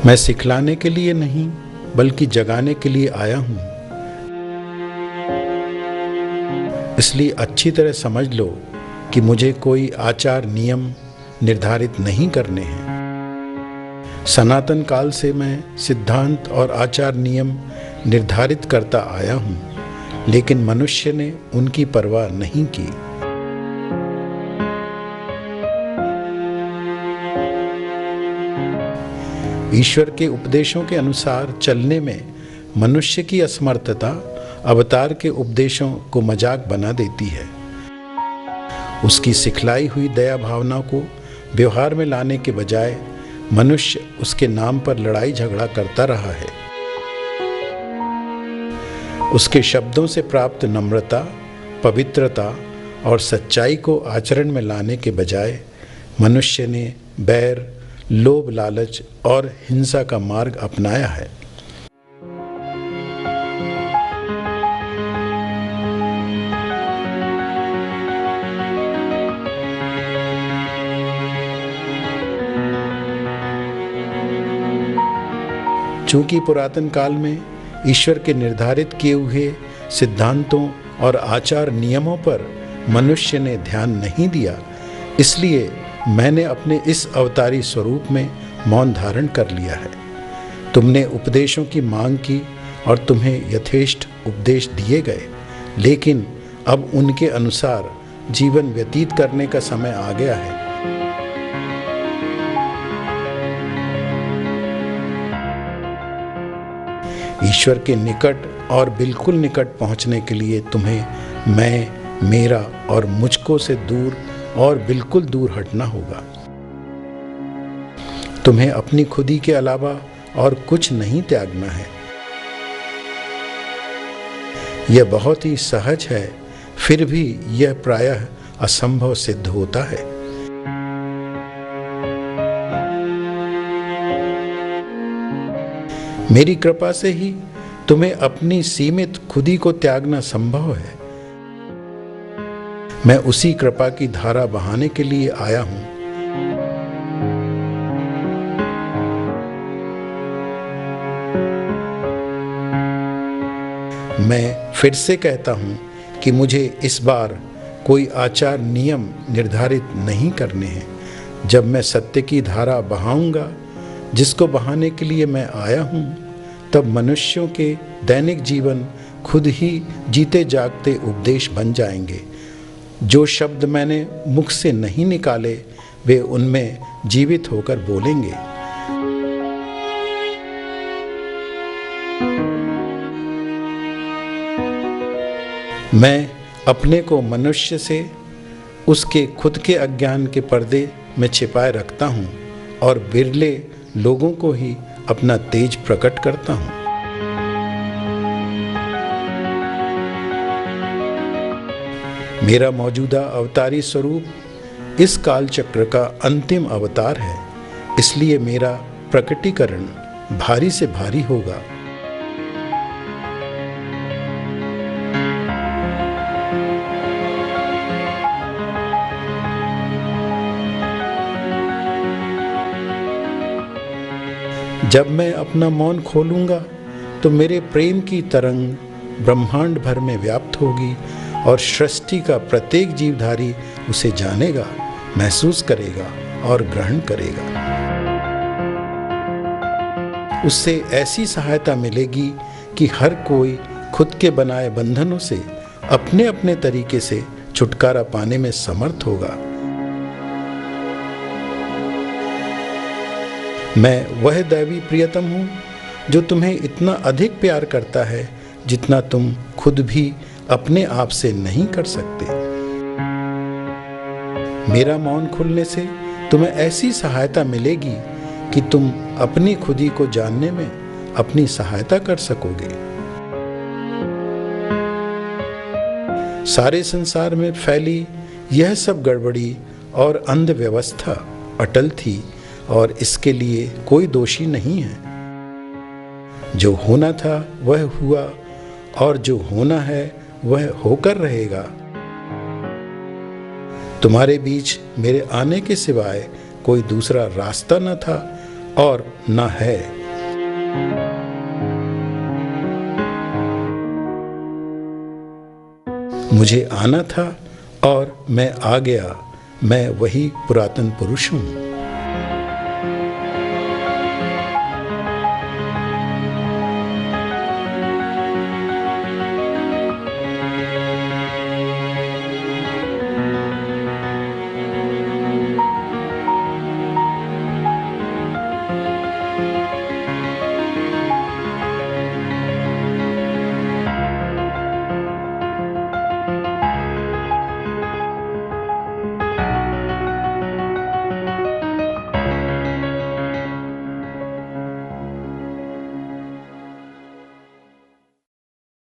मैं सिखलाने के लिए नहीं बल्कि जगाने के लिए आया हूं। इसलिए अच्छी तरह समझ लो कि मुझे कोई आचार नियम निर्धारित नहीं करने हैं। सनातन काल से मैं सिद्धांत और आचार नियम निर्धारित करता आया हूं, लेकिन मनुष्य ने उनकी परवाह नहीं की। ईश्वर के उपदेशों के अनुसार चलने में मनुष्य की असमर्थता अवतार के उपदेशों को मजाक बना देती है। उसकी सिखलाई हुई दया भावना को व्यवहार में लाने के बजाय मनुष्य उसके नाम पर लड़ाई झगड़ा करता रहा है। उसके शब्दों से प्राप्त नम्रता, पवित्रता और सच्चाई को आचरण में लाने के बजाय मनुष्य ने बैर, लोभ, लालच और हिंसा का मार्ग अपनाया है। चूंकि पुरातन काल में ईश्वर के निर्धारित किए हुए सिद्धांतों और आचार नियमों पर मनुष्य ने ध्यान नहीं दिया, इसलिए मैंने अपने इस अवतारी स्वरूप में मौन धारण कर लिया है। तुमने उपदेशों की मांग की और तुम्हें यथेष्ट उपदेश दिए गए, लेकिन अब उनके अनुसार जीवन व्यतीत करने का समय आ गया है। ईश्वर के निकट और बिल्कुल निकट पहुंचने के लिए तुम्हें मैं, मेरा और मुझको से दूर और बिल्कुल दूर हटना होगा। तुम्हें अपनी खुदी के अलावा और कुछ नहीं त्यागना है। यह बहुत ही सहज है, फिर भी यह प्रायः असंभव सिद्ध होता है। मेरी कृपा से ही तुम्हें अपनी सीमित खुदी को त्यागना संभव है। मैं उसी कृपा की धारा बहाने के लिए आया हूं। मैं फिर से कहता हूं कि मुझे इस बार कोई आचार नियम निर्धारित नहीं करने हैं। जब मैं सत्य की धारा बहाऊंगा, जिसको बहाने के लिए मैं आया हूं, तब मनुष्यों के दैनिक जीवन खुद ही जीते जागते उपदेश बन जाएंगे। जो शब्द मैंने मुख से नहीं निकाले, वे उनमें जीवित होकर बोलेंगे। मैं अपने को मनुष्य से उसके खुद के अज्ञान के पर्दे में छिपाए रखता हूं और बिरले लोगों को ही अपना तेज प्रकट करता हूं। मेरा मौजूदा अवतारी स्वरूप इस काल चक्र का अंतिम अवतार है, इसलिए मेरा प्रकटीकरण भारी से भारी होगा। जब मैं अपना मौन खोलूंगा तो मेरे प्रेम की तरंग ब्रह्मांड भर में व्याप्त होगी और सृष्टि का प्रत्येक जीवधारी उसे जानेगा, महसूस करेगा और ग्रहण करेगा। उससे ऐसी सहायता मिलेगी कि हर कोई खुद के बनाए बंधनों से अपने अपने तरीके से छुटकारा पाने में समर्थ होगा। मैं वह दैवी प्रियतम हूं जो तुम्हें इतना अधिक प्यार करता है जितना तुम खुद भी अपने आप से नहीं कर सकते। मेरा मौन खुलने से तुम्हें ऐसी सहायता मिलेगी कि तुम अपनी खुदी को जानने में अपनी सहायता कर सकोगे। सारे संसार में फैली यह सब गड़बड़ी और अंध व्यवस्था अटल थी और इसके लिए कोई दोषी नहीं है। जो होना था वह हुआ और जो होना है वह होकर रहेगा। तुम्हारे बीच मेरे आने के सिवाय कोई दूसरा रास्ता न था और न है। मुझे आना था और मैं आ गया, मैं वही पुरातन पुरुष हूँ।